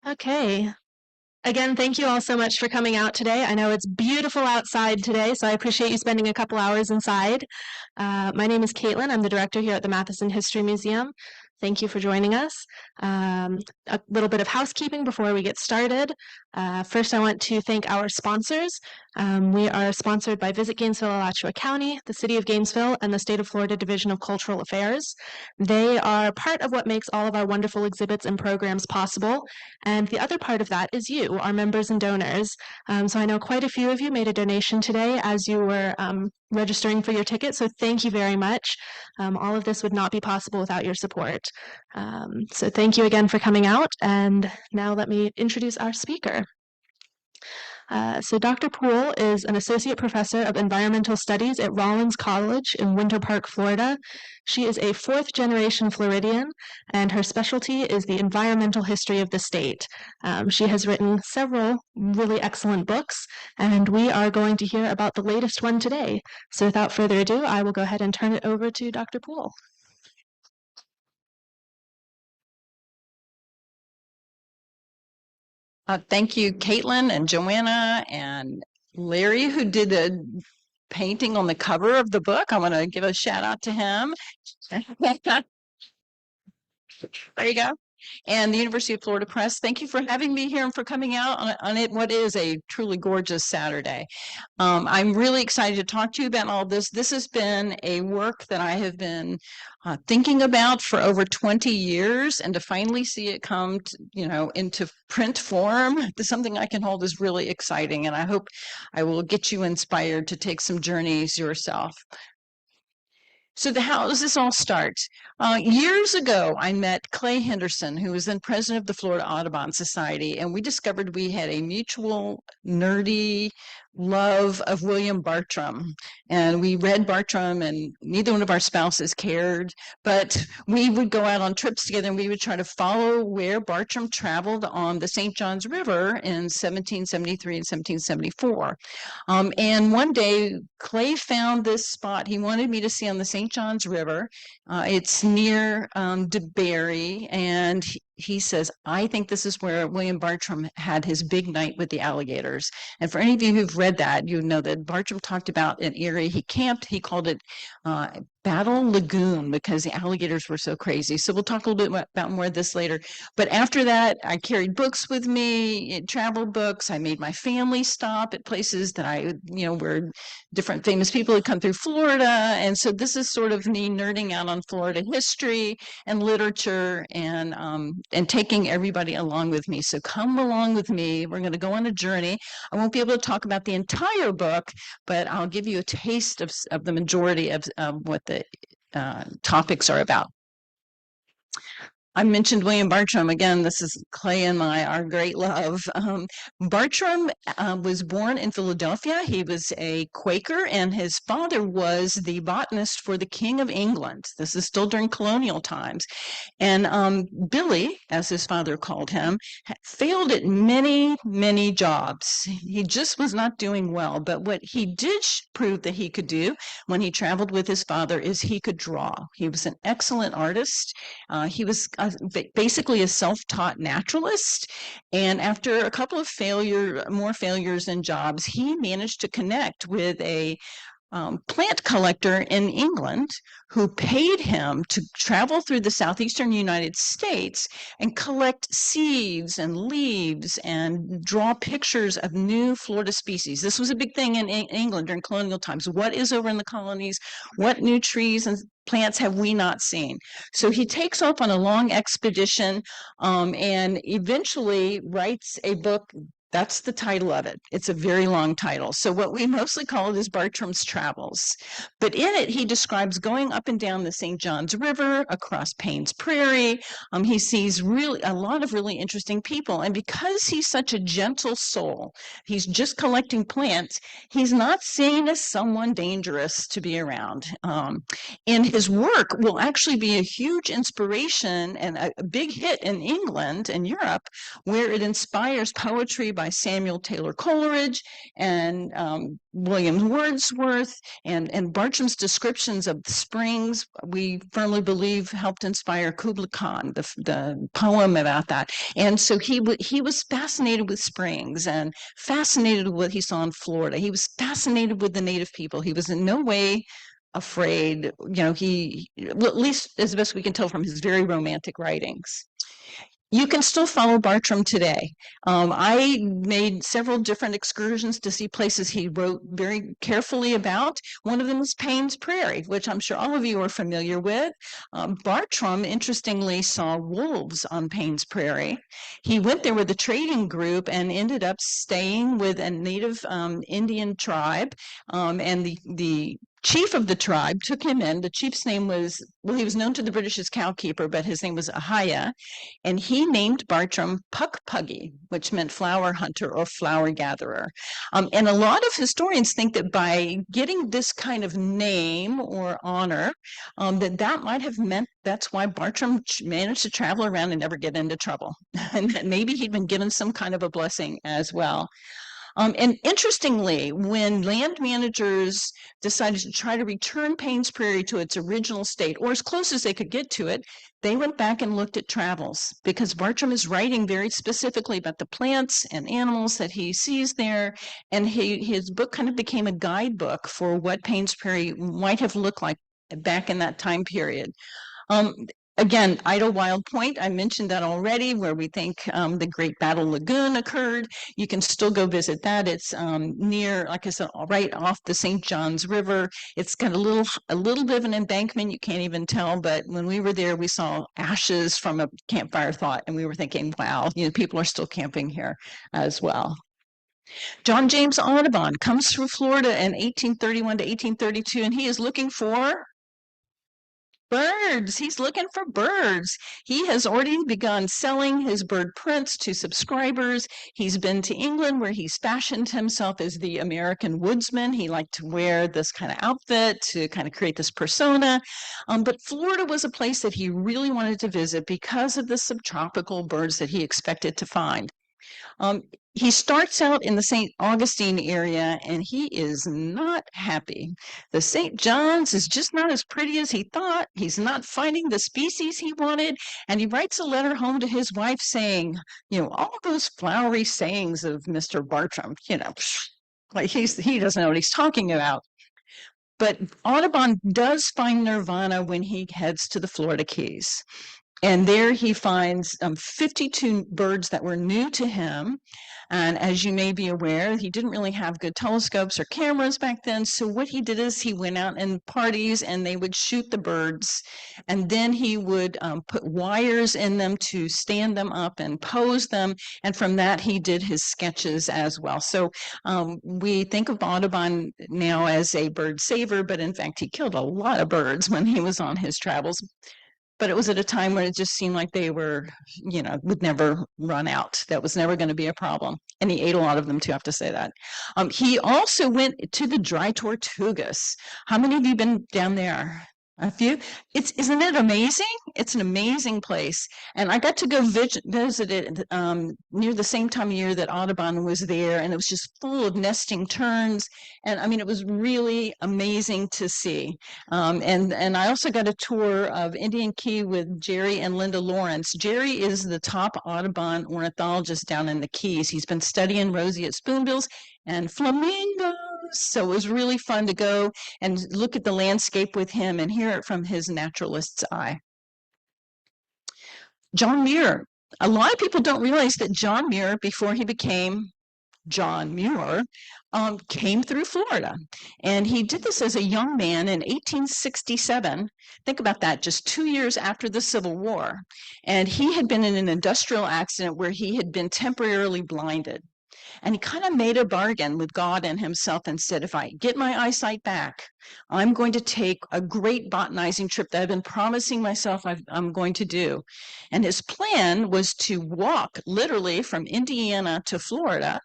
Okay. Again, thank you all so much for coming out today. I know it's beautiful outside today, so I appreciate you spending a couple hours inside. My name is Caitlin. I'm the director here at the Matheson History Museum. Thank you for joining us. A little bit of housekeeping before we get started. First, I want to thank our sponsors. We are sponsored by Visit Gainesville, Alachua County, the City of Gainesville, and the State of Florida Division of Cultural Affairs. They are part of what makes all of our wonderful exhibits and programs possible. And the other part of that is you, our members and donors. So I know quite a few of you made a donation today as you were registering for your ticket, so thank you very much. All of this would not be possible without your support. So thank you again for coming out, and now let me introduce our speaker. So Dr. Poole is an associate professor of environmental studies at Rollins College in Winter Park, Florida. She is a fourth-generation Floridian, and her specialty is the environmental history of the state. She has written several really excellent books, and we are going to hear about the latest one today. So without further ado, I will go ahead and turn it over to Dr. Poole. Thank you, Caitlin and Joanna and Larry, who did the painting on the cover of the book. I want to give a shout out to him. There you go. And the University of Florida Press. Thank you for having me here and for coming out on it. What is a truly gorgeous Saturday. I'm really excited to talk to you about all this. This has been a work that I have been thinking about for over 20 years, and to finally see it come into print form to something I can hold is really exciting, and I hope I will get you inspired to take some journeys yourself. So how does this all start? Years ago, I met Clay Henderson, who was then president of the Florida Audubon Society, and we discovered we had a mutual nerdy love of William Bartram. And we read Bartram, and neither one of our spouses cared, but we would go out on trips together, and we would try to follow where Bartram traveled on the St. Johns River in 1773 and 1774. And one day, Clay found this spot he wanted me to see on the St. Johns River. It's near DeBerry, and he says, I think this is where William Bartram had his big night with the alligators. And for any of you who've read that, you know that Bartram talked about an area he camped. He called it Battle Lagoon because the alligators were so crazy. So we'll talk a little bit about more of this later. But after that, I carried books with me, travel books. I made my family stop at places that where different famous people had come through Florida. And so this is sort of me nerding out on Florida history and literature and taking everybody along with me. So come along with me. We're going to go on a journey. I won't be able to talk about the entire book, but I'll give you a taste of the majority of what the topics are about. I mentioned William Bartram. Again, this is Clay and our great love. Bartram was born in Philadelphia. He was a Quaker, and his father was the botanist for the King of England. This is still during colonial times. And Billy, as his father called him, failed at many, many jobs. He just was not doing well. But what he did prove that he could do when he traveled with his father is he could draw. He was an excellent artist. He was basically a self-taught naturalist, and after a couple of more failures in jobs, he managed to connect with a plant collector in England who paid him to travel through the southeastern United States and collect seeds and leaves and draw pictures of new Florida species. This was a big thing in England during colonial times. What is over in the colonies? What new trees and plants have we not seen? So he takes off on a long expedition and eventually writes a book. That's the title of it. It's a very long title. So what we mostly call it is Bartram's Travels. But in it, he describes going up and down the St. Johns River, across Payne's Prairie. He sees a lot of really interesting people. And because he's such a gentle soul, he's just collecting plants, he's not seen as someone dangerous to be around. And his work will actually be a huge inspiration and a big hit in England and Europe, where it inspires poetry by Samuel Taylor Coleridge and William Wordsworth, and Bartram's descriptions of the springs, we firmly believe, helped inspire Kubla Khan, the poem about that. And so he was fascinated with springs and fascinated with what he saw in Florida. He was fascinated with the native people. He was in no way afraid, well, at least as best we can tell from his very romantic writings. You can still follow Bartram today. I made several different excursions to see places he wrote very carefully about. One of them is Payne's Prairie, which I'm sure all of you are familiar with. Bartram, interestingly, saw wolves on Payne's Prairie. He went there with a trading group and ended up staying with a native Indian tribe, and the chief of the tribe took him in. The chief's name was, well, he was known to the British as Cowkeeper, but his name was Ahia, and he named Bartram Puck Puggy, which meant flower hunter or flower gatherer. And a lot of historians think that by getting this kind of name or honor, that might have meant that's why Bartram managed to travel around and never get into trouble. And that maybe he'd been given some kind of a blessing as well. And interestingly, when land managers decided to try to return Payne's Prairie to its original state, or as close as they could get to it, they went back and looked at travels, because Bartram is writing very specifically about the plants and animals that he sees there, and his book kind of became a guidebook for what Payne's Prairie might have looked like back in that time period. Again, Idlewild Point, I mentioned that already, where we think the Great Battle Lagoon occurred. You can still go visit that. It's near, like I said, right off the St. Johns River. It's got a little bit of an embankment. You can't even tell, but when we were there, we saw ashes from a campfire thought, and we were thinking, wow, people are still camping here as well. John James Audubon comes through Florida in 1831 to 1832, and he is looking for birds. He's looking for birds. He has already begun selling his bird prints to subscribers. He's been to England, where he's fashioned himself as the American woodsman. He liked to wear this kind of outfit to kind of create this persona. But Florida was a place that he really wanted to visit because of the subtropical birds that he expected to find. He starts out in the St. Augustine area, and he is not happy. The St. John's is just not as pretty as he thought. He's not finding the species he wanted, and he writes a letter home to his wife saying, all those flowery sayings of Mr. Bartram, like he doesn't know what he's talking about. But Audubon does find nirvana when he heads to the Florida Keys. And there he finds 52 birds that were new to him. And as you may be aware, he didn't really have good telescopes or cameras back then. So what he did is he went out in parties, and they would shoot the birds. And then he would put wires in them to stand them up and pose them. And from that, he did his sketches as well. So we think of Audubon now as a bird saver, but in fact, he killed a lot of birds when he was on his travels. But it was at a time where it just seemed like they were, would never run out. That was never going to be a problem. And he ate a lot of them too, I have to say that. He also went to the Dry Tortugas. How many of you been down there? A few? Isn't it amazing? It's an amazing place. And I got to go visit it near the same time of year that Audubon was there, and it was just full of nesting terns. And I mean, it was really amazing to see. And I also got a tour of Indian Key with Jerry and Linda Lawrence. Jerry is the top Audubon ornithologist down in the Keys. He's been studying roseate spoonbills and flamingos. So it was really fun to go and look at the landscape with him and hear it from his naturalist's eye. John Muir. A lot of people don't realize that John Muir, before he became John Muir, came through Florida. And he did this as a young man in 1867. Think about that, just 2 years after the Civil War. And he had been in an industrial accident where he had been temporarily blinded. And he kind of made a bargain with God and himself and said, if I get my eyesight back, I'm going to take a great botanizing trip that I've been promising myself I'm going to do. And his plan was to walk literally from Indiana to Florida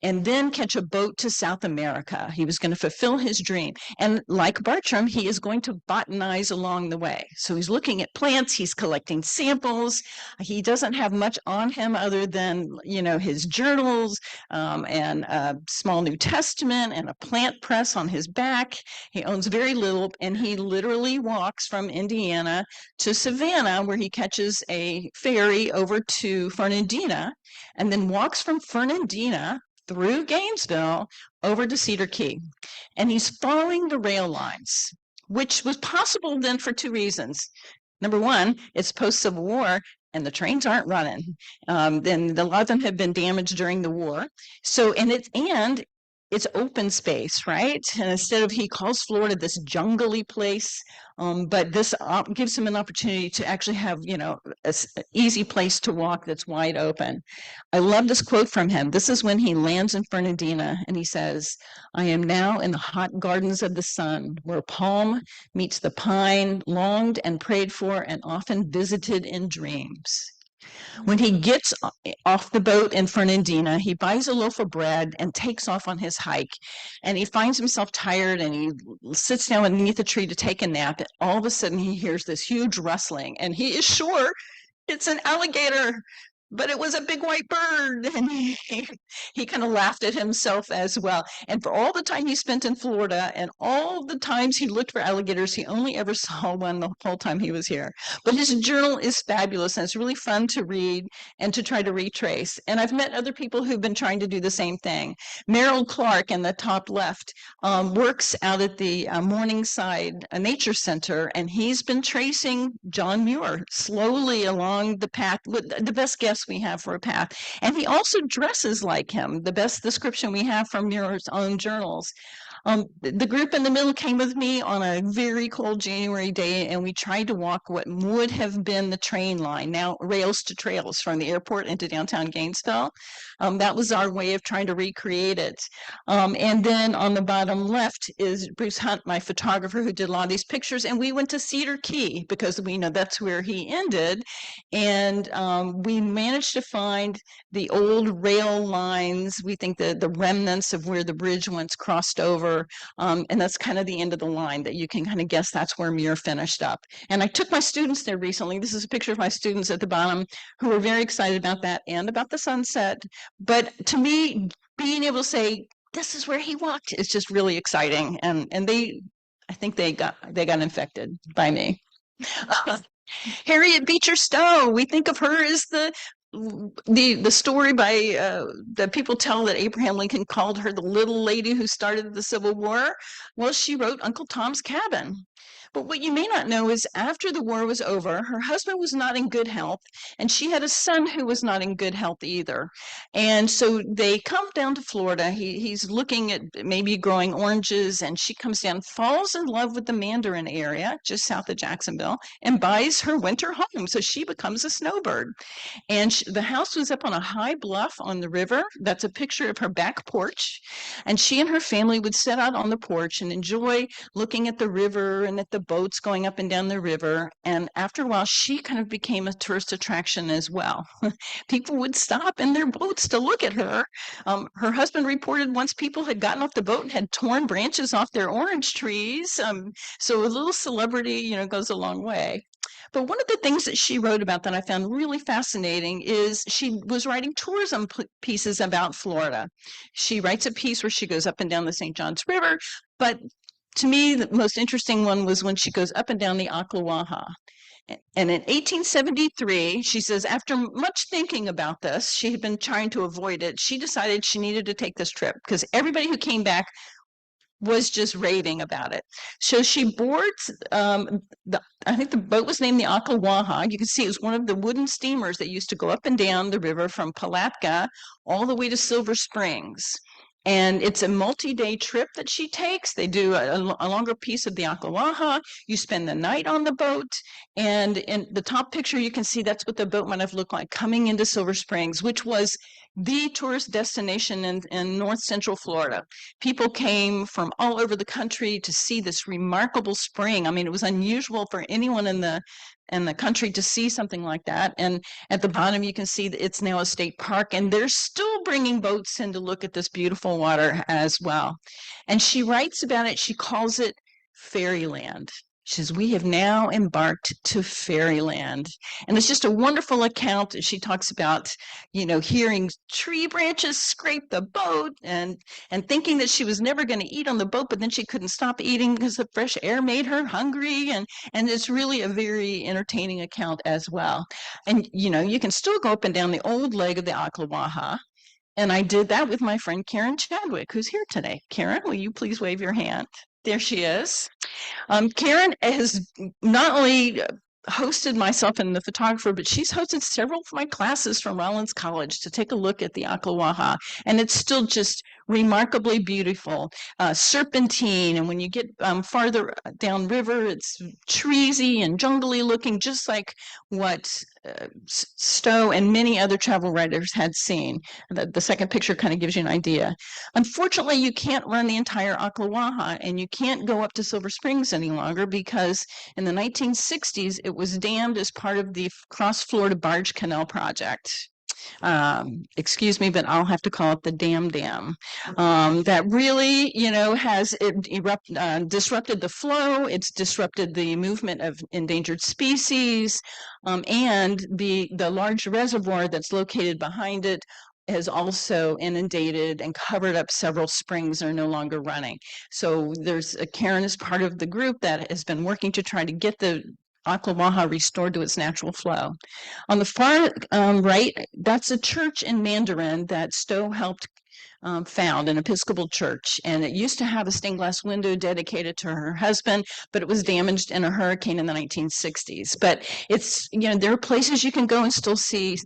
and then catch a boat to South America. He was going to fulfill his dream. And like Bartram, he is going to botanize along the way. So he's looking at plants, he's collecting samples. He doesn't have much on him other than, his journals and a small New Testament and a plant press on his back. He owns very little, and he literally walks from Indiana to Savannah, where he catches a ferry over to Fernandina, and then walks from Fernandina through Gainesville over to Cedar Key. And he's following the rail lines, which was possible then for two reasons. Number one, it's post-Civil War, and the trains aren't running. Then a lot of them have been damaged during the war. So, and it's open space, right? And instead of, he calls Florida this jungly place, but this gives him an opportunity to actually have, an easy place to walk that's wide open. I love this quote from him. This is when he lands in Fernandina, and he says, "I am now in the hot gardens of the sun, where palm meets the pine, longed and prayed for, and often visited in dreams." When he gets off the boat in Fernandina, he buys a loaf of bread and takes off on his hike. And he finds himself tired, and he sits down underneath a tree to take a nap. And all of a sudden, he hears this huge rustling, and he is sure it's an alligator, but it was a big white bird. And he kind of laughed at himself as well. And for all the time he spent in Florida and all the times he looked for alligators, he only ever saw one the whole time he was here. But his journal is fabulous, and it's really fun to read and to try to retrace. And I've met other people who've been trying to do the same thing. Merrill Clark in the top left works out at the Morningside Nature Center, and he's been tracing John Muir slowly along the path, with the best guess we have for a path. And he also dresses like him, the best description we have from Muir's own journals. The group in the middle came with me on a very cold January day, and we tried to walk what would have been the train line, now rails to trails, from the airport into downtown Gainesville. That was our way of trying to recreate it. And then on the bottom left is Bruce Hunt, my photographer, who did a lot of these pictures. And we went to Cedar Key because we know that's where he ended. And we managed to find the old rail lines. We think the remnants of where the bridge once crossed over. And that's kind of the end of the line that you can kind of guess that's where Muir finished up. And I took my students there recently. This is a picture of my students at the bottom who were very excited about that and about the sunset. But to me, being able to say, this is where he walked, is just really exciting. And I think they got infected by me. Harriet Beecher Stowe, we think of her as the story by that people tell that Abraham Lincoln called her the little lady who started the Civil War. Well, she wrote Uncle Tom's Cabin. But what you may not know is after the war was over, her husband was not in good health, and she had a son who was not in good health either. And so they come down to Florida. He's looking at maybe growing oranges, and she comes down, falls in love with the Mandarin area just south of Jacksonville, and buys her winter home. So she becomes a snowbird. And the house was up on a high bluff on the river. That's a picture of her back porch. And she and her family would sit out on the porch and enjoy looking at the river and at the boats going up and down the river. And after a while, she kind of became a tourist attraction as well. People would stop in their boats to look at her. Her husband reported once people had gotten off the boat and had torn branches off their orange trees. So a little celebrity, goes a long way. But one of the things that she wrote about that I found really fascinating is she was writing tourism pieces about Florida. She writes a piece where she goes up and down the St. Johns River, but to me, the most interesting one was when she goes up and down the Ocklawaha. And in 1873, she says, after much thinking about this, she had been trying to avoid it. She decided she needed to take this trip because everybody who came back was just raving about it. So she boards, I think the boat was named the Ocklawaha. You can see it was one of the wooden steamers that used to go up and down the river from Palatka all the way to Silver Springs. And it's a multi-day trip that she takes. They do a longer piece of the Ocklawaha. You spend the night on the boat. And in the top picture, you can see that's what the boat might have looked like coming into Silver Springs, which was the tourist destination in north central Florida. People came from all over the country to see this remarkable spring. I mean, it was unusual for anyone in the country to see something like that. And at the bottom, you can see that it's now a state park, and they're still bringing boats in to look at this beautiful water as well. And she writes about it. She calls it fairyland. She says, we have now embarked to fairyland. And it's just a wonderful account. She talks about, hearing tree branches scrape the boat and thinking that she was never going to eat on the boat, but then she couldn't stop eating because the fresh air made her hungry. And it's really a very entertaining account as well. And, you can still go up and down the old leg of the Ocklawaha. And I did that with my friend Karen Chadwick, who's here today. Karen, will you please wave your hand? There she is. Karen has not only hosted myself and the photographer, but she's hosted several of my classes from Rollins College to take a look at the Ocklawaha, and it's still just remarkably beautiful. Serpentine, and when you get farther downriver, it's treesy and jungly looking, just like what Stowe and many other travel writers had seen. The second picture kind of gives you an idea. Unfortunately, you can't run the entire Ocklawaha, and you can't go up to Silver Springs any longer because in the 1960s, it was dammed as part of the Cross Florida Barge Canal project. Excuse me, but I'll have to call it the dam. That really, has disrupted the flow. It's disrupted the movement of endangered species, and the large reservoir that's located behind it has also inundated and covered up several springs that are no longer running. So Karen is part of the group that has been working to try to get the Ocklawaha restored to its natural flow. On the far right, that's a church in Mandarin that Stowe helped found, an Episcopal church, and it used to have a stained glass window dedicated to her husband, but it was damaged in a hurricane in the 1960s. But it's, there are places you can go and still see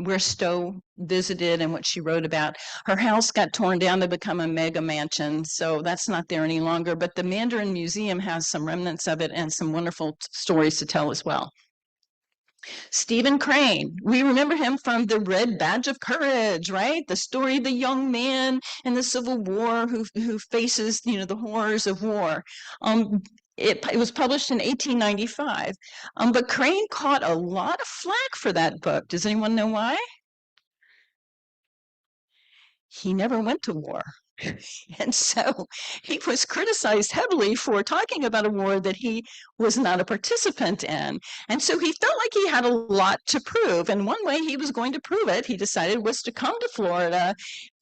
where Stowe visited and what she wrote about. Her house got torn down to become a mega mansion, so that's not there any longer, but the Mandarin Museum has some remnants of it and some wonderful stories to tell as well. Stephen Crane, we remember him from the Red Badge of Courage, right? The story of the young man in the Civil War who faces, the horrors of war. It was published in 1895, but Crane caught a lot of flack for that book. Does anyone know why? He never went to war. And so he was criticized heavily for talking about a war that he was not a participant in. And so he felt like he had a lot to prove. And one way he was going to prove it, he decided, was to come to Florida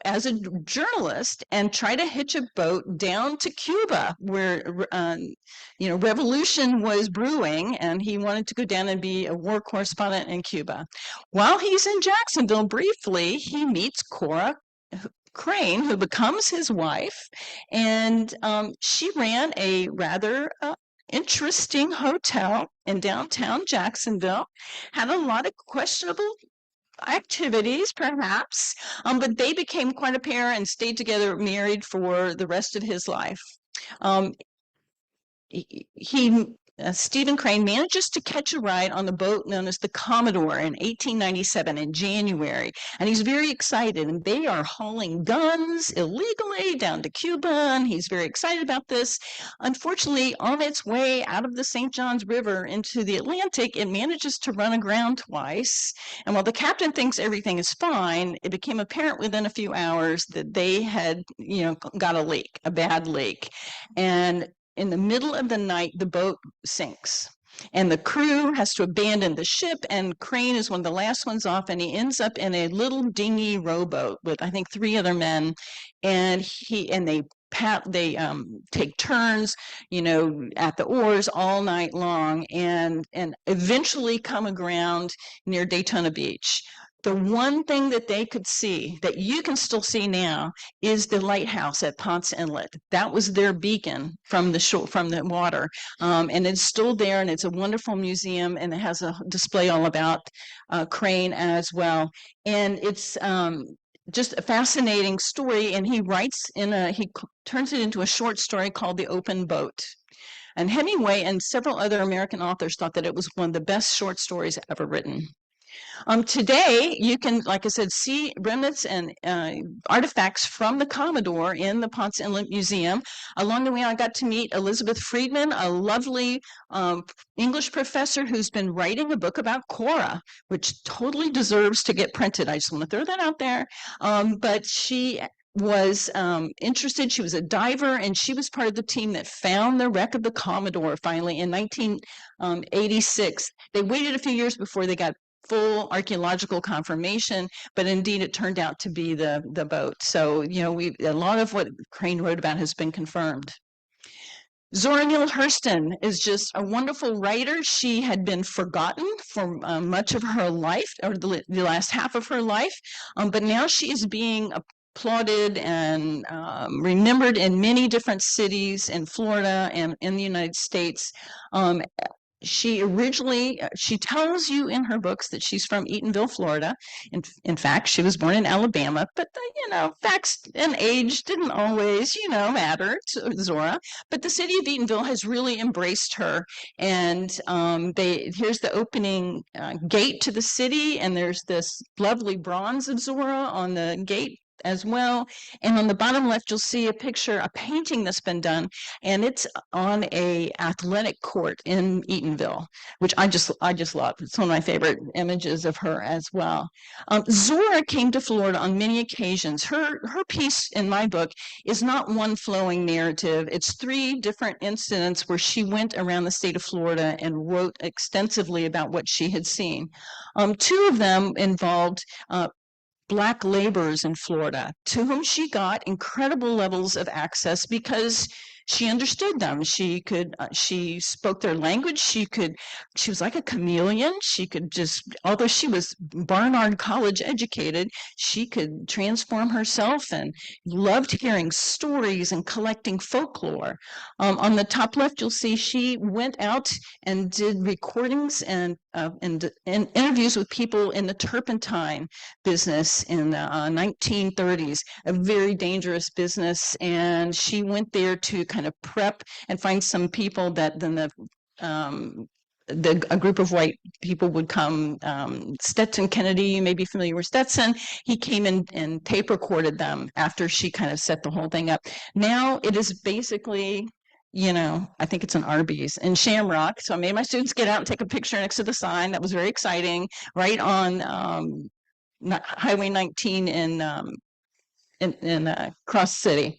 as a journalist and try to hitch a boat down to Cuba, where revolution was brewing, and he wanted to go down and be a war correspondent in Cuba. While he's in Jacksonville, briefly, he meets Cora Crane, who becomes his wife, and she ran a rather interesting hotel in downtown Jacksonville, had a lot of questionable activities, perhaps, but they became quite a pair and stayed together, married for the rest of his life. Stephen Crane manages to catch a ride on the boat known as the Commodore in 1897 in January, and he's very excited, and they are hauling guns illegally down to Cuba, and he's very excited about this. Unfortunately, on its way out of the St. Johns River into the Atlantic, it manages to run aground twice, and while the captain thinks everything is fine, it became apparent within a few hours that they had, got a leak, a bad leak, and in the middle of the night, the boat sinks, and the crew has to abandon the ship, and Crane is one of the last ones off, and he ends up in a little dingy rowboat with, I think, 3 other men, and they take turns, at the oars all night long, and eventually come aground near Daytona Beach. The one thing that they could see, that you can still see now, is the lighthouse at Ponce Inlet. That was their beacon from the shore, from the water, and it's still there, and it's a wonderful museum, and it has a display all about Crane as well. And it's just a fascinating story, and he turns it into a short story called The Open Boat. And Hemingway and several other American authors thought that it was one of the best short stories ever written. Today, you can, like I said, see remnants and artifacts from the Commodore in the Ponce Inlet Museum. Along the way, I got to meet Elizabeth Friedman, a lovely English professor who's been writing a book about Cora, which totally deserves to get printed. I just want to throw that out there. But she was interested. She was a diver, and she was part of the team that found the wreck of the Commodore finally in 1986. They waited a few years before they got full archaeological confirmation, but indeed it turned out to be the boat. So, you know, a lot of what Crane wrote about has been confirmed. Zora Neale Hurston is just a wonderful writer. She had been forgotten for much of her life, or the last half of her life, but now she is being applauded and remembered in many different cities in Florida and in the United States. She originally, she tells you in her books that she's from Eatonville, Florida. In fact, she was born in Alabama, but you know, facts and age didn't always, you know, matter to Zora. But the city of Eatonville has really embraced her, and here's the opening gate to the city, and there's this lovely bronze of Zora on the gate as well. And on the bottom left, you'll see a picture, a painting that's been done, and it's on a athletic court in Eatonville, which I just love. It's one of my favorite images of her as well. Zora came to Florida on many occasions. Her piece in my book is not one flowing narrative. It's 3 different incidents where she went around the state of Florida and wrote extensively about what she had seen. 2 of them involved Black laborers in Florida, to whom she got incredible levels of access because she understood them. She spoke their language. She was like a chameleon. She could just, although she was Barnard College educated, she could transform herself and loved hearing stories and collecting folklore. On the top left, you'll see she went out and did recordings and interviews with people in the turpentine business in the 1930s, a very dangerous business. And she went there to kind of prep and find some people that then a group of white people would come. Stetson Kennedy, you may be familiar with Stetson. He came in and tape recorded them after she kind of set the whole thing up. Now it is basically, you know, I think it's an Arby's in Shamrock. So I made my students get out and take a picture next to the sign. That was very exciting, right on Highway 19 in Cross City.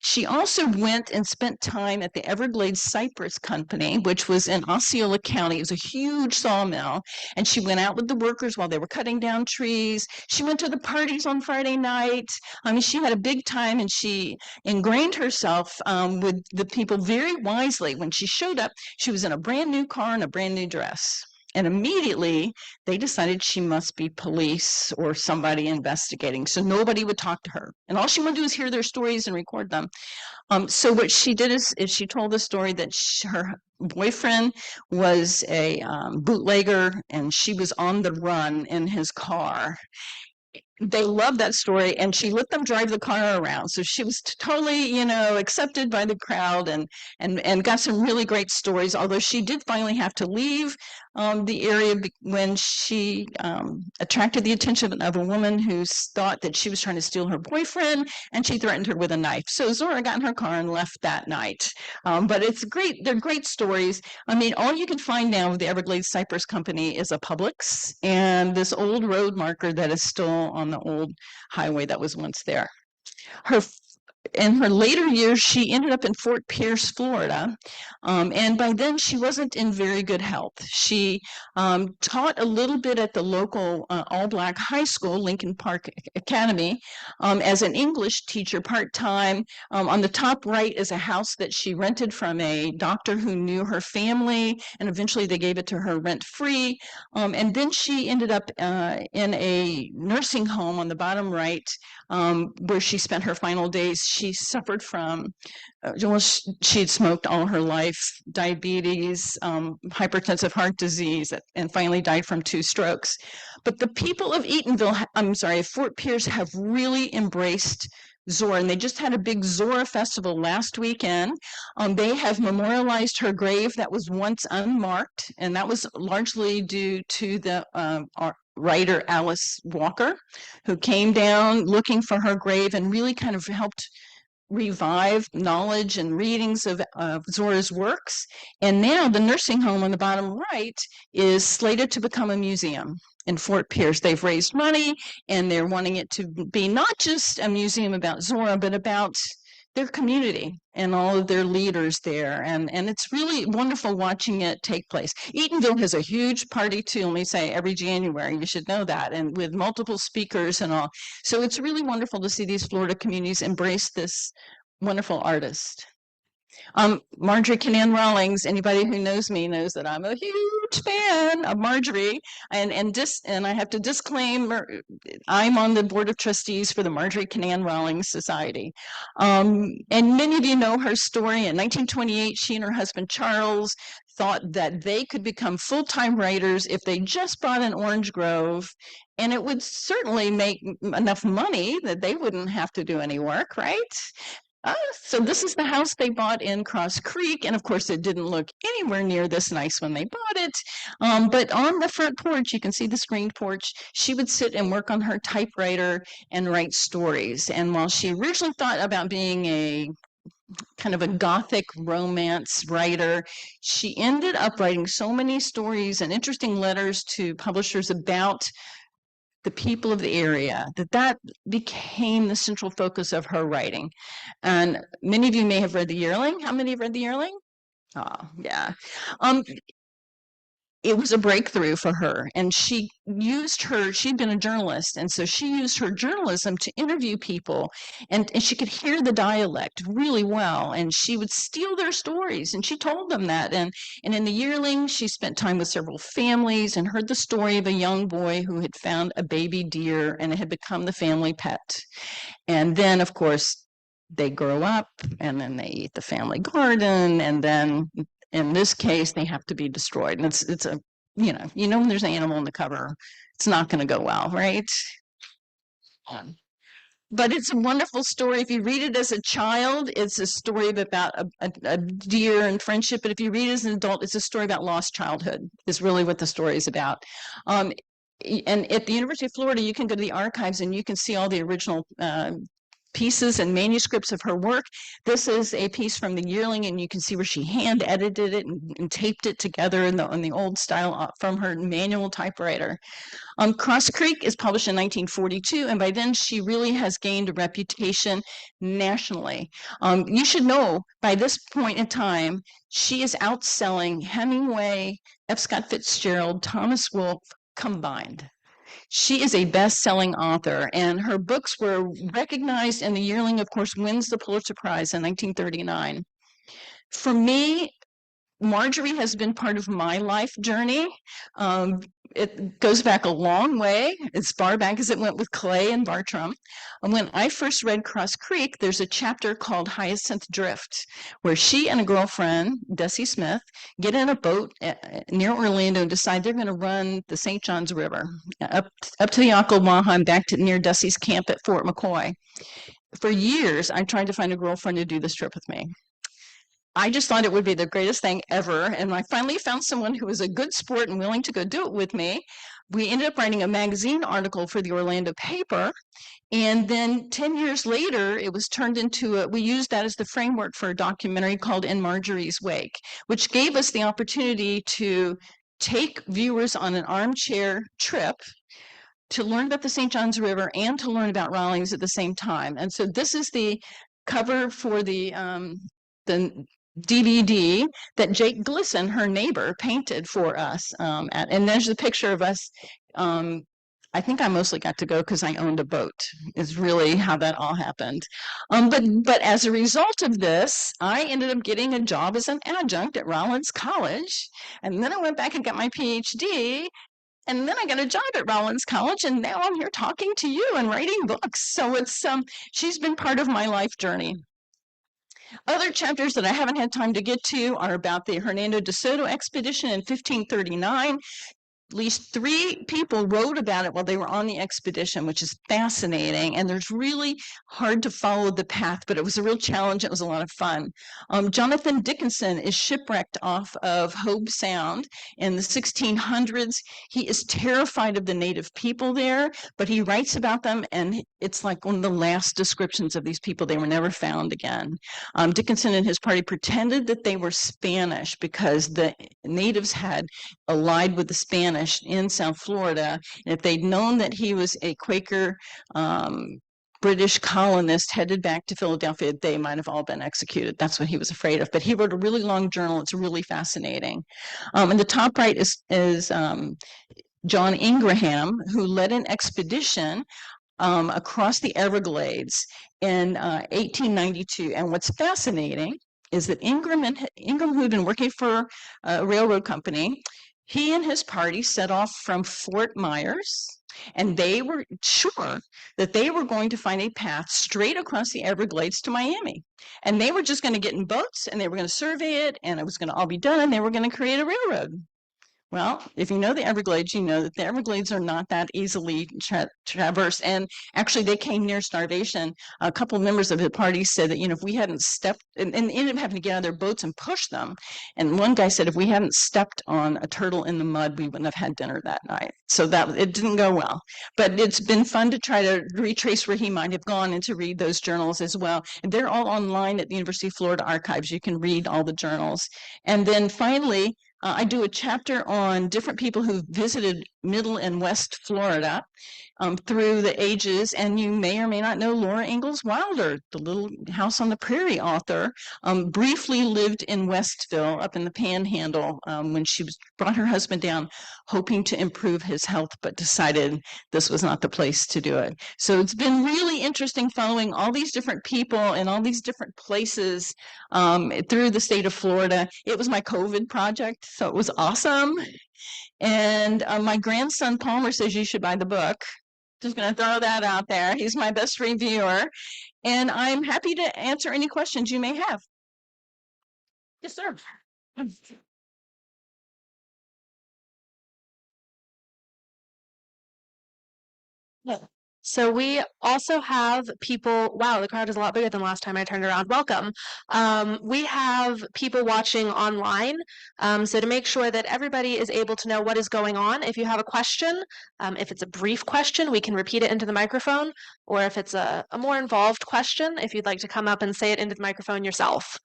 She also went and spent time at the Everglades Cypress Company, which was in Osceola County. It was a huge sawmill, and she went out with the workers while they were cutting down trees. She went to the parties on Friday night. I mean, she had a big time, and she ingrained herself with the people very wisely. When she showed up, she was in a brand new car and a brand new dress. And immediately they decided she must be police or somebody investigating. So nobody would talk to her. And all she wanted to do is hear their stories and record them. So what she did is she told the story that her boyfriend was a bootlegger and she was on the run in his car. They loved that story, and she let them drive the car around. So she was totally, you know, accepted by the crowd and got some really great stories, although she did finally have to leave the area when she attracted the attention of a woman who thought that she was trying to steal her boyfriend, and she threatened her with a knife. So Zora got in her car and left that night. But it's great. They're great stories. I mean, all you can find now with the Everglades Cypress Company is a Publix and this old road marker that is still on the old highway that was once there. In her later years, she ended up in Fort Pierce, Florida, and by then she wasn't in very good health. She taught a little bit at the local all-black high school, Lincoln Park Academy, as an English teacher part-time. On the top right is a house that she rented from a doctor who knew her family, and eventually they gave it to her rent-free. And then she ended up in a nursing home on the bottom right, where she spent her final days. She suffered from, she'd smoked all her life, diabetes, hypertensive heart disease, and finally died from 2 strokes. But the people of Fort Pierce have really embraced Zora, and they just had a big Zora festival last weekend. They have memorialized her grave that was once unmarked, and that was largely due to the writer Alice Walker, who came down looking for her grave and really kind of helped revive knowledge and readings of Zora's works. And now the nursing home on the bottom right is slated to become a museum in Fort Pierce. They've raised money and they're wanting it to be not just a museum about Zora, but about their community and all of their leaders there. And it's really wonderful watching it take place. Eatonville has a huge party too, let me say, every January. You should know that, and with multiple speakers and all. So it's really wonderful to see these Florida communities embrace this wonderful artist. Marjorie Kinnan Rawlings, anybody who knows me knows that I'm a huge fan of Marjorie, and I have to disclaim, I'm on the board of trustees for the Marjorie Kinnan Rawlings Society. And many of you know her story. In 1928, she and her husband Charles thought that they could become full-time writers if they just bought an orange grove, and it would certainly make enough money that they wouldn't have to do any work, right? So this is the house they bought in Cross Creek, and of course it didn't look anywhere near this nice when they bought it. But on the front porch, you can see the screened porch, she would sit and work on her typewriter and write stories. And while she originally thought about being a kind of a gothic romance writer, she ended up writing so many stories and interesting letters to publishers about the people of the area, that became the central focus of her writing. And many of you may have read The Yearling. How many have read The Yearling? Oh, yeah. It was a breakthrough for her, and she'd been a journalist, and so she used her journalism to interview people, and she could hear the dialect really well, and she would steal their stories, and she told them that. And in The Yearling, she spent time with several families and heard the story of a young boy who had found a baby deer, and it had become the family pet. And then, of course, they grow up, and then they eat the family garden, and then in this case, they have to be destroyed. And it's a, when there's an animal in the cover, it's not going to go well, right? But it's a wonderful story. If you read it as a child, it's a story about a deer and friendship. But if you read it as an adult, it's a story about lost childhood, is really what the story is about. And at the University of Florida, you can go to the archives and you can see all the original pieces and manuscripts of her work. This is a piece from The Yearling, and you can see where she hand edited it and taped it together in the old style from her manual typewriter. Cross Creek is published in 1942, and by then she really has gained a reputation nationally. You should know by this point in time, she is outselling Hemingway, F. Scott Fitzgerald, Thomas Wolfe combined. She is a best-selling author, and her books were recognized, and The Yearling, of course, wins the Pulitzer Prize in 1939. For me, Marjorie has been part of my life journey. It goes back a long way, as far back as it went with Clay and Bartram. And when I first read Cross Creek, there's a chapter called Hyacinth Drift, where she and a girlfriend, Desi Smith, get in a boat near Orlando and decide they're going to run the St. Johns River up to the Ocklawaha and back to near Desi's camp at Fort McCoy. For years, I tried to find a girlfriend to do this trip with me. I just thought it would be the greatest thing ever. And I finally found someone who was a good sport and willing to go do it with me. We ended up writing a magazine article for the Orlando paper. And then 10 years later, it was turned into we used that as the framework for a documentary called In Marjorie's Wake, which gave us the opportunity to take viewers on an armchair trip to learn about the St. Johns River and to learn about Rawlings at the same time. And so this is the cover for the DVD that Jake Glisson, her neighbor, painted for us. And there's a picture of us. I think I mostly got to go because I owned a boat, is really how that all happened. But as a result of this, I ended up getting a job as an adjunct at Rollins College. And then I went back and got my PhD. And then I got a job at Rollins College, and now I'm here talking to you and writing books. So it's she's been part of my life journey. Other chapters that I haven't had time to get to are about the Hernando de Soto expedition in 1539. least 3 people wrote about it while they were on the expedition, which is fascinating. And there's really hard to follow the path, but it was a real challenge. It was a lot of fun. Jonathan Dickinson is shipwrecked off of Hobe Sound in the 1600s. He is terrified of the native people there, but he writes about them, and it's like one of the last descriptions of these people. They were never found again. Dickinson and his party pretended that they were Spanish because the natives had allied with the Spanish in South Florida. And if they'd known that he was a Quaker British colonist headed back to Philadelphia, they might have all been executed. That's what he was afraid of. But he wrote a really long journal. It's really fascinating. And the top right is John Ingraham, who led an expedition across the Everglades in 1892. And what's fascinating is that Ingram, who'd been working for a railroad company, he and his party set off from Fort Myers, and they were sure that they were going to find a path straight across the Everglades to Miami. And they were just going to get in boats, and they were going to survey it, and it was going to all be done, and they were going to create a railroad. Well, if you know the Everglades, you know that the Everglades are not that easily traversed. And actually, they came near starvation. A couple of members of the party said that, if we hadn't stepped, and ended up having to get out of their boats and push them. And one guy said, if we hadn't stepped on a turtle in the mud, we wouldn't have had dinner that night. So that it didn't go well. But it's been fun to try to retrace where he might have gone and to read those journals as well. And they're all online at the University of Florida archives. You can read all the journals. And then finally, I do a chapter on different people who visited Middle and West Florida through the ages, and you may or may not know Laura Ingalls Wilder, the Little House on the Prairie author, briefly lived in Westville up in the Panhandle when she brought her husband down hoping to improve his health, but decided this was not the place to do it. So it's been really interesting following all these different people and all these different places through the state of Florida. It was my COVID project, so it was awesome. And my grandson Palmer says you should buy the book. Just going to throw that out there. He's my best reviewer. And I'm happy to answer any questions you may have. Yes, sir. So we also have people, wow, the crowd is a lot bigger than last time I turned around. Welcome. We have people watching online. So to make sure that everybody is able to know what is going on, if you have a question, if it's a brief question, we can repeat it into the microphone, or if it's a more involved question, if you'd like to come up and say it into the microphone yourself.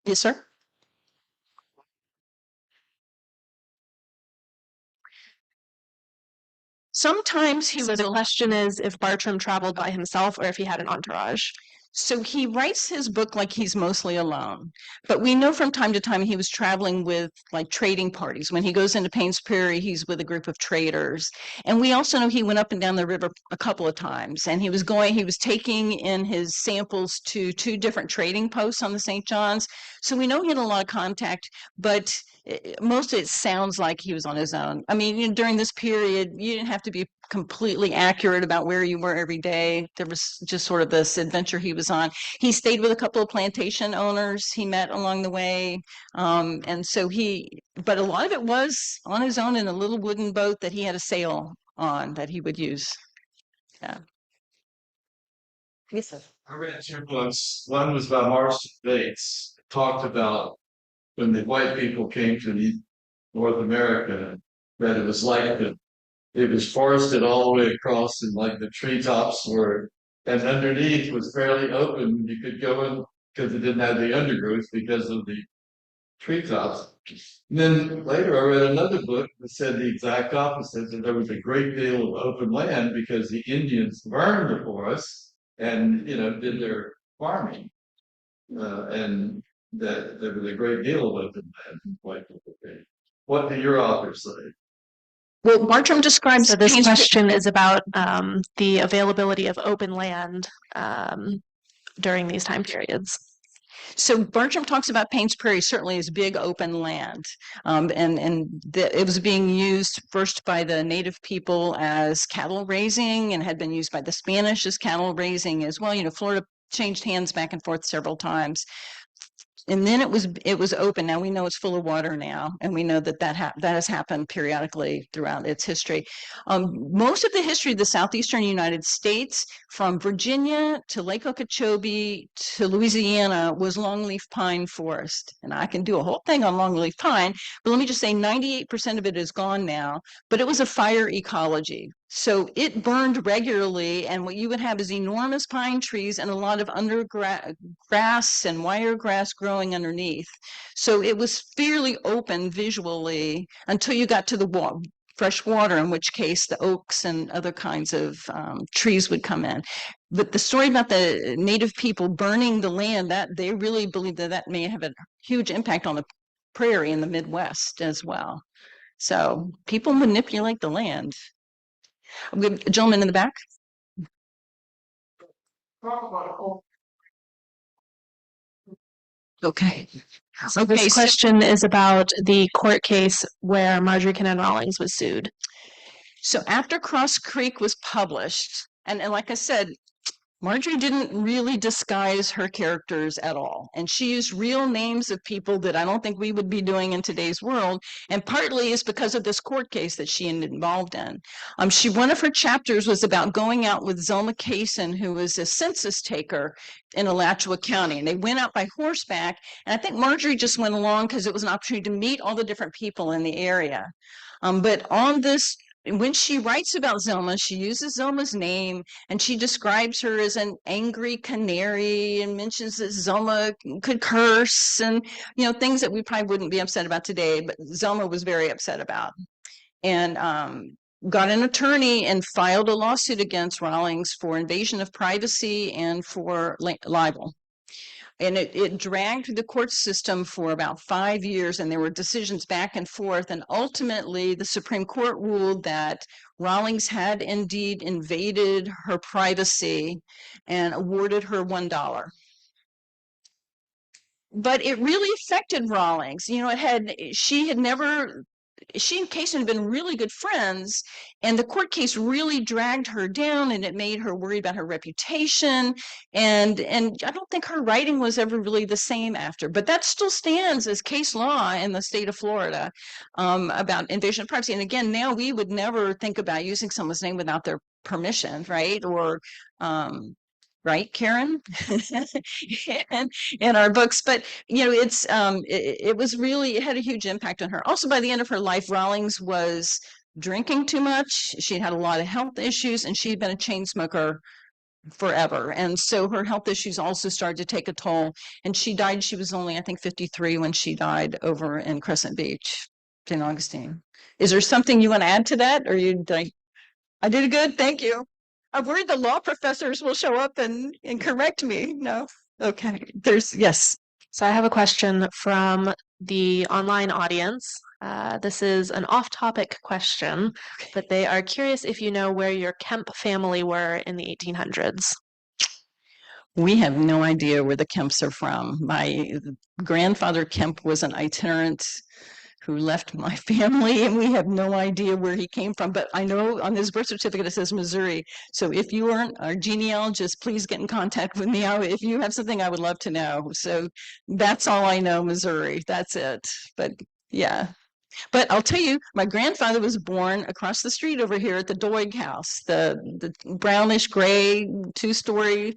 Yes, sir. Sometimes he So was the question is if Bartram traveled by himself or if he had an entourage. So he writes his book like he's mostly alone. But we know from time to time he was traveling with like trading parties. When he goes into Payne's Prairie, he's with a group of traders. And we also know he went up and down the river a couple of times. And he was taking in his samples to 2 different trading posts on the St. John's. So we know he had a lot of contact, but most of it sounds like he was on his own. I mean, during this period, you didn't have to be completely accurate about where you were every day. There was just sort of this adventure he was on. He stayed with a couple of plantation owners he met along the way. And so but a lot of it was on his own in a little wooden boat that he had a sail on that he would use. Yeah. Yes, sir. I read 2 books. One was by Marston Bates. It talked about when the white people came to North America, that it was like it was forested all the way across, and like the treetops were, and underneath was fairly open. You could go in because it didn't have the undergrowth because of the treetops. And then later I read another book that said the exact opposite, that there was a great deal of open land because the Indians burned the forest and, did their farming. And that there was a great deal of open land in white people. What do your authors say? Well, Bartram describes So this Payne's question is about the availability of open land during these time periods. So Bartram talks about Payne's Prairie certainly as big open land, and it was being used first by the native people as cattle raising, and had been used by the Spanish as cattle raising as well. Florida changed hands back and forth several times. and then it was open. Now we know it's full of water now, and we know that that has happened periodically throughout its history. Most of the history of the southeastern United States, from Virginia to Lake Okeechobee to Louisiana, was longleaf pine forest. And I can do a whole thing on longleaf pine, but let me just say 98% of it is gone now. But it was a fire ecology. So it burned regularly, and what you would have is enormous pine trees and a lot of grass and wiregrass growing underneath. So it was fairly open visually until you got to the fresh water, in which case the oaks and other kinds of trees would come in. But the story about the native people burning the land, that they really believe that that may have a huge impact on the prairie in the Midwest as well. So people manipulate the land. We have a gentleman in the back. Okay. So this question is about the court case where Marjorie Kinnan Rawlings was sued. So after Cross Creek was published, and like I said, Marjorie didn't really disguise her characters at all. And she used real names of people that I don't think we would be doing in today's world. And partly is because of this court case that she involved in. One of her chapters was about going out with Zelma Kaysen, who was a census taker in Alachua County. And they went out by horseback. And I think Marjorie just went along because it was an opportunity to meet all the different people in the area. But on this, when she writes about Zelma, she uses Zelma's name, and she describes her as an angry canary and mentions that Zelma could curse and, things that we probably wouldn't be upset about today, but Zelma was very upset about. And got an attorney and filed a lawsuit against Rawlings for invasion of privacy and for libel. And it dragged through the court system for about 5 years, and there were decisions back and forth. And ultimately, the Supreme Court ruled that Rawlings had indeed invaded her privacy and awarded her $1. But it really affected Rawlings. She and Kaysen had been really good friends, and the court case really dragged her down, and it made her worried about her reputation. And I don't think her writing was ever really the same after, but that still stands as case law in the state of Florida about invasion of privacy. And again, now we would never think about using someone's name without their permission, right? Or right, Karen? in our books. But it was really, it had a huge impact on her. Also, by the end of her life, Rawlings was drinking too much. She had a lot of health issues, and she'd been a chain smoker forever. And so her health issues also started to take a toll. And she died, she was only, I think, 53 when she died over in Crescent Beach, St. Augustine. Is there something you want to add to that? Or I did good, thank you. I'm worried the law professors will show up and correct me. No. Okay. Yes. So I have a question from the online audience. This is an off-topic question, but they are curious if you know where your Kemp family were in the 1800s. We have no idea where the Kemps are from. My grandfather Kemp was an itinerant who left my family, and we have no idea where he came from. But I know on his birth certificate it says Missouri. So if you are a genealogist, please get in contact with me. If you have something, I would love to know. So that's all I know, Missouri. That's it. But yeah. But I'll tell you, my grandfather was born across the street over here at the Doig House, the brownish gray 2-story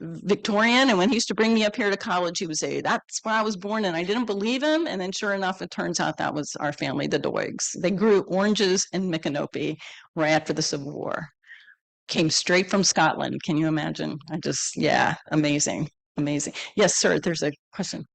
Victorian. And when he used to bring me up here to college, he would say, "That's where I was born." And I didn't believe him. And then sure enough, it turns out that was our family, the Doigs. They grew oranges in Micanopy right after the Civil War. Came straight from Scotland. Can you imagine? Yeah, amazing. Amazing. Yes, sir, there's a question.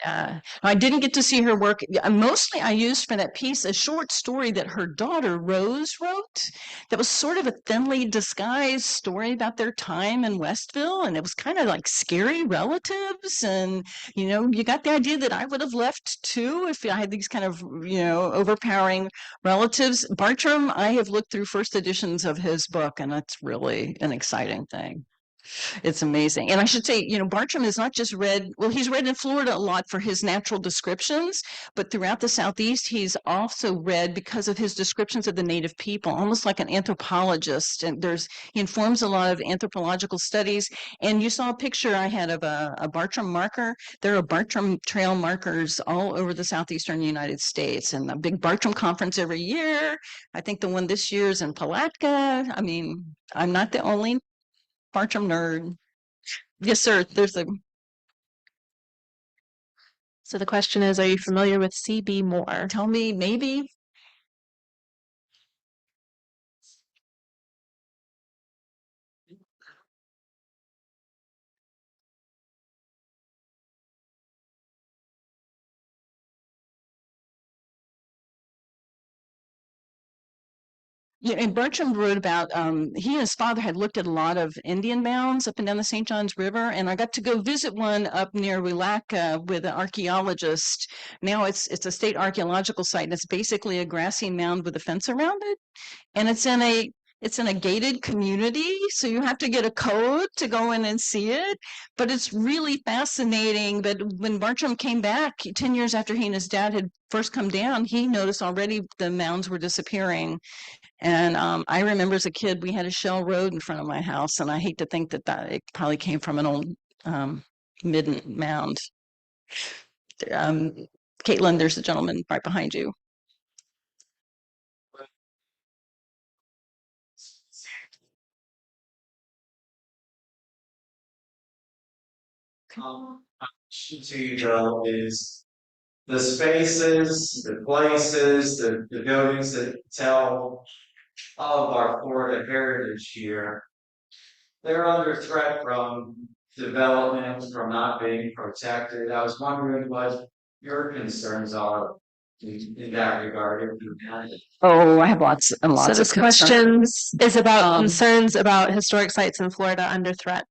I didn't get to see her work. Mostly I used for that piece a short story that her daughter Rose wrote that was sort of a thinly disguised story about their time in Westville. And it was kind of like scary relatives. And, you got the idea that I would have left too if I had these kind of, overpowering relatives. Bartram, I have looked through first editions of his book, and it's really an exciting thing. It's amazing. And I should say, Bartram is not just read, well, he's read in Florida a lot for his natural descriptions, but throughout the Southeast, he's also read because of his descriptions of the native people, almost like an anthropologist. And he informs a lot of anthropological studies. And you saw a picture I had of a Bartram marker. There are Bartram trail markers all over the Southeastern United States, and a big Bartram conference every year. I think the one this year is in Palatka. I mean, I'm not the only Bartram nerd. Yes, sir. So the question is, are you familiar with C.B. Moore? Tell me, maybe. Yeah, and Bertram wrote about he and his father had looked at a lot of Indian mounds up and down the St. Johns River, and I got to go visit one up near Willaca with an archaeologist. Now it's a state archaeological site, and it's basically a grassy mound with a fence around it, and it's in a gated community, so you have to get a code to go in and see it. But it's really fascinating. But when Bartram came back 10 years after he and his dad had first come down, he noticed already the mounds were disappearing. And I remember as a kid, we had a shell road in front of my house, and I hate to think that it probably came from an old midden mound. Caitlin, there's a gentleman right behind you. To you though is the spaces, the places, the buildings that tell of our Florida heritage here. They're under threat from development, from not being protected. I was wondering what your concerns are in that regard. Oh, I have lots and lots So of this question is about concerns about historic sites in Florida under threat.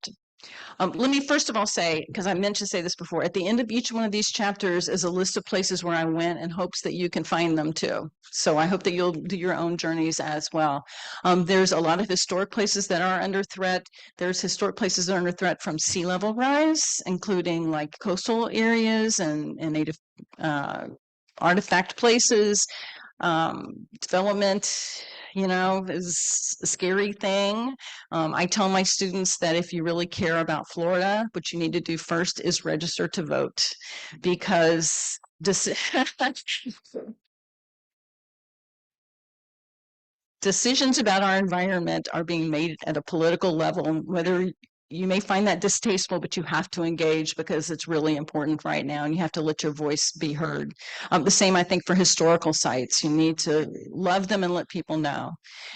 Let me first of all say, because I meant to say this before, at the end of each one of these chapters is a list of places where I went in hopes that you can find them too. So I hope that you'll do your own journeys as well. There's a lot of historic places that are under threat. There's historic places that are under threat from sea level rise, including like coastal areas and native artifact places. Development, is a scary thing. I tell my students that if you really care about Florida, what you need to do first is register to vote, because decisions about our environment are being made at a political level, whether you may find that distasteful, but you have to engage because it's really important right now, and you have to let your voice be heard. The same, I think, for historical sites. You need to love them and let people know.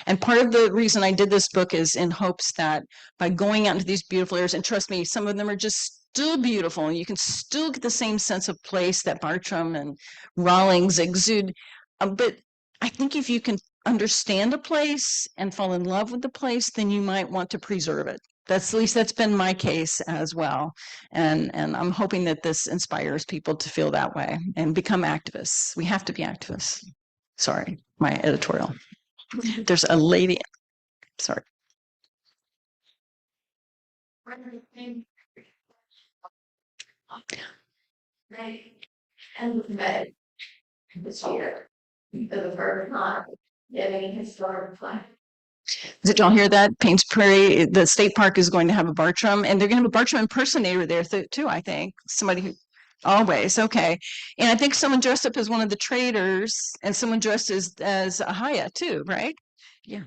And part of the reason I did this book is in hopes that by going out into these beautiful areas, and trust me, some of them are just still beautiful, and you can still get the same sense of place that Bartram and Rawlings exude. But I think if you can understand a place and fall in love with the place, then you might want to preserve it. At least that's been my case as well. And I'm hoping that this inspires people to feel that way and become activists. We have to be activists. Sorry, my editorial. There's a lady. Sorry. And this year, for the first time, getting historic flag. Did y'all hear that? Paints Prairie, the state park is going to have a Bartram, and they're going to have a Bartram impersonator there too, I think. Somebody who always, okay. And I think someone dressed up as one of the traders, and someone dressed as a Harriet too, right? Yeah.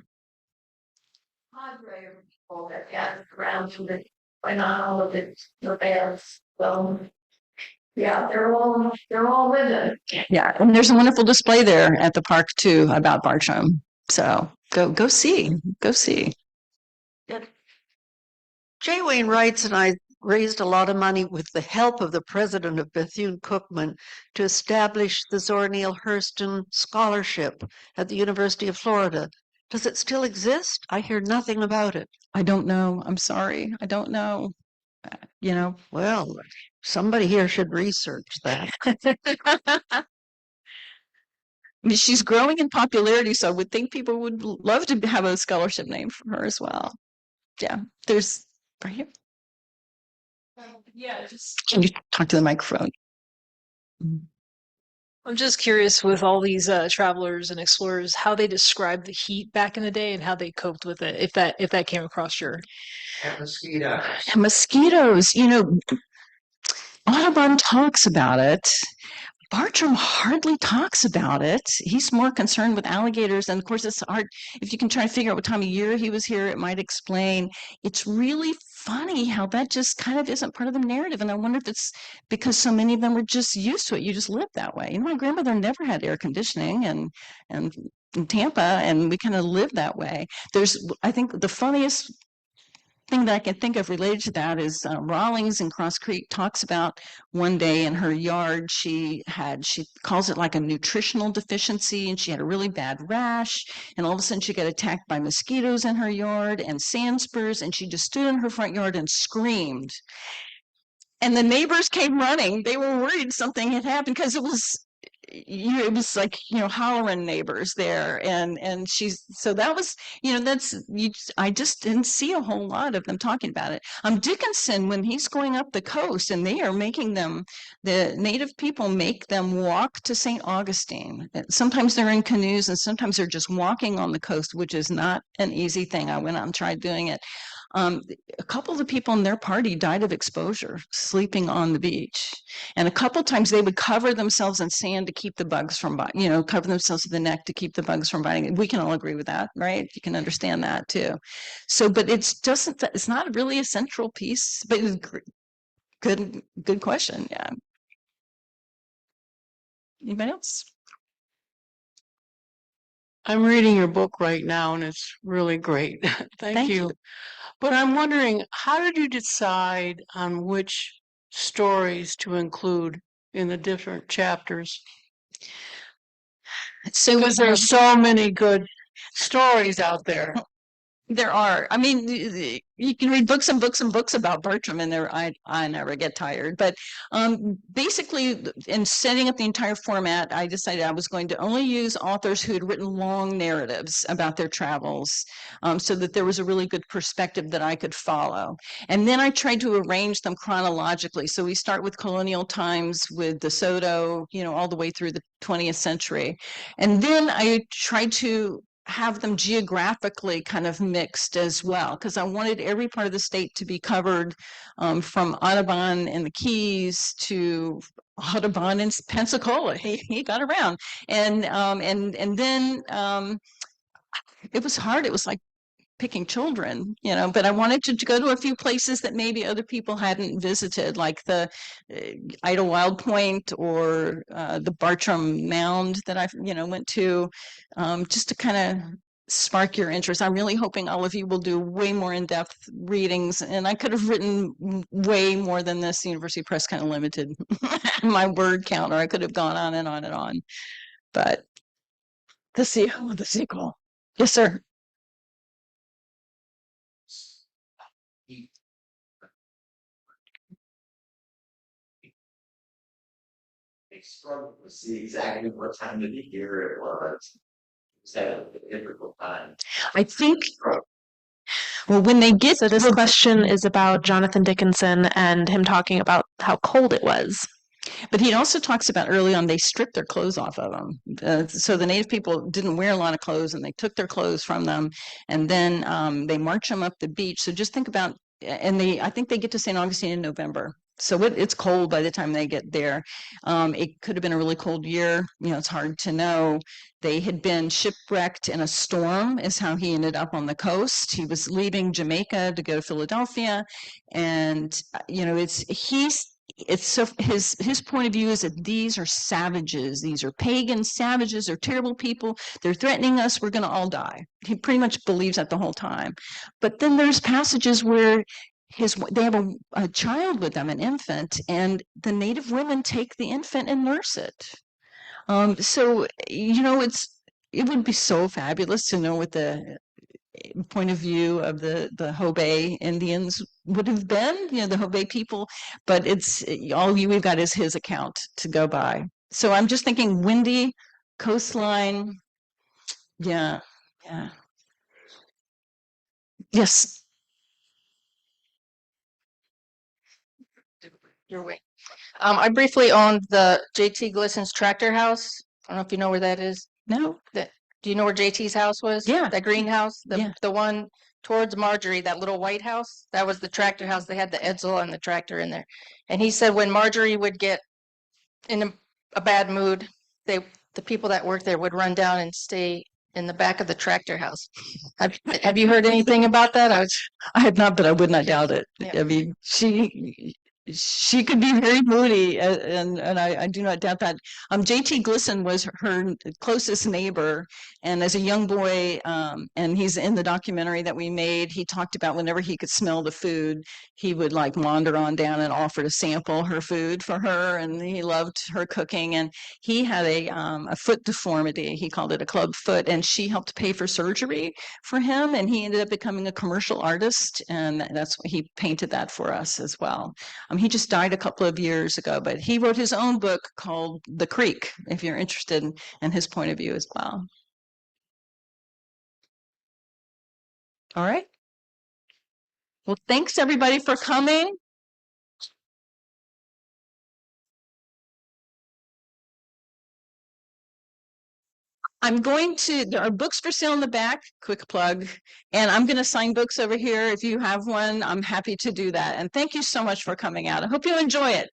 Padre people that got around to the when all of the bears. So yeah, they're all with it. Yeah, and there's a wonderful display there at the park too about Bartram. So go see. Jay Wayne writes, and I raised a lot of money with the help of the president of Bethune-Cookman to establish the Zora Neale Hurston Scholarship at the University of Florida. Does it still exist? I hear nothing about it. I don't know. I'm sorry. I don't know. You know, Well, somebody here should research that. I mean, she's growing in popularity, so I would think people would love to have a scholarship named for her as well. Yeah, there's right here. Yeah, just Can you talk to the microphone? I'm just curious with all these travelers and explorers how they described the heat back in the day and how they coped with it. If that came across your And mosquitoes. And mosquitoes, you know, Audubon talks about it. Bartram hardly talks about it. He's more concerned with alligators. And of course, it's hard. If you can try to figure out what time of year he was here, it might explain. It's really funny how that just kind of isn't part of the narrative. And I wonder if it's because so many of them were just used to it. You just lived that way. You know, my grandmother never had air conditioning and in Tampa, and we kind of lived that way. I think the funniest thing that I can think of related to that is Rawlings in Cross Creek talks about one day in her yard she calls it like a nutritional deficiency, and she had a really bad rash, and all of a sudden she got attacked by mosquitoes in her yard and sand spurs, and she just stood in her front yard and screamed. And the neighbors came running. They were worried something had happened because it was like, hollering neighbors there. And so that was, I just didn't see a whole lot of them talking about it. Dickinson, when he's going up the coast and they are making them, the native people make them walk to St. Augustine. Sometimes they're in canoes and sometimes they're just walking on the coast, which is not an easy thing. I went out and tried doing it. A couple of the people in their party died of exposure, sleeping on the beach. And a couple times they would cover themselves in sand to keep the bugs from biting, cover themselves to the neck to keep the bugs from biting. We can all agree with that, right? You can understand that too. So, but it's not really a central piece, but it's good question. Yeah. Anybody else? I'm reading your book right now and it's really great. Thank you. But I'm wondering, how did you decide on which stories to include in the different chapters? So Because there are so many good stories out there. There are. I mean, you can read books and books and books about Bartram, and I never get tired. But basically, in setting up the entire format, I decided I was going to only use authors who had written long narratives about their travels, so that there was a really good perspective that I could follow. And then I tried to arrange them chronologically. So we start with colonial times with De Soto, all the way through the 20th century. And then I tried to have them geographically kind of mixed as well, because I wanted every part of the state to be covered, from Audubon and the Keys to Audubon in Pensacola. He got around, and then it was hard. It was like picking children, but I wanted to go to a few places that maybe other people hadn't visited, like the Idlewild Point or the Bartram Mound that I went to, just to kind of spark your interest. I'm really hoping all of you will do way more in-depth readings, and I could have written way more than this. The University Press kind of limited my word count, or I could have gone on and on and on. But the sequel. Yes, sir. They struggled to see exactly what time of the year it was. It was a difficult time. I think, well, when they get So this question is about Jonathan Dickinson and him talking about how cold it was. But he also talks about early on, they stripped their clothes off of them. So the native people didn't wear a lot of clothes, and they took their clothes from them, and then they march them up the beach. So just think about, and I think they get to St. Augustine in November. So it's cold by the time they get there. It could have been a really cold year. It's hard to know. They had been shipwrecked in a storm, is how he ended up on the coast. He was leaving Jamaica to go to Philadelphia, and it's so his point of view is that these are savages. These are pagan savages. They're terrible people. They're threatening us. We're going to all die. He pretty much believes that the whole time. But then there's passages where they have a child with them, an infant, and the native women take the infant and nurse it. So, you know, it would be so fabulous to know what the point of view of the Hobe Indians would have been, you know, the Hobe people, but it's all we've got is his account to go by. So I'm just thinking windy coastline. Yeah. Yeah. Yes. Your way. I briefly owned the JT Glisson's tractor house. I don't know if you know where that is. No. Do you know where JT's house was? Yeah. That greenhouse? Yeah. The one towards Marjorie, that little white house? That was the tractor house. They had the Edsel and the tractor in there. And he said when Marjorie would get in a bad mood, the people that worked there would run down and stay in the back of the tractor house. Have you heard anything about that? I have not, but I would not doubt it. Yeah. I mean, she could be very moody, and I do not doubt that. JT Glisson was her closest neighbor, and as a young boy, and he's in the documentary that we made, he talked about whenever he could smell the food, he would like wander on down and offer to sample her food for her, and he loved her cooking. And he had a foot deformity, he called it a club foot, and she helped pay for surgery for him, and he ended up becoming a commercial artist, and that's what he painted that for us as well. He just died a couple of years ago, but he wrote his own book called The Creek, if you're interested in his point of view as well. All right. Well, thanks everybody for coming. There are books for sale in the back, quick plug, and I'm going to sign books over here. If you have one, I'm happy to do that. And thank you so much for coming out. I hope you enjoy it.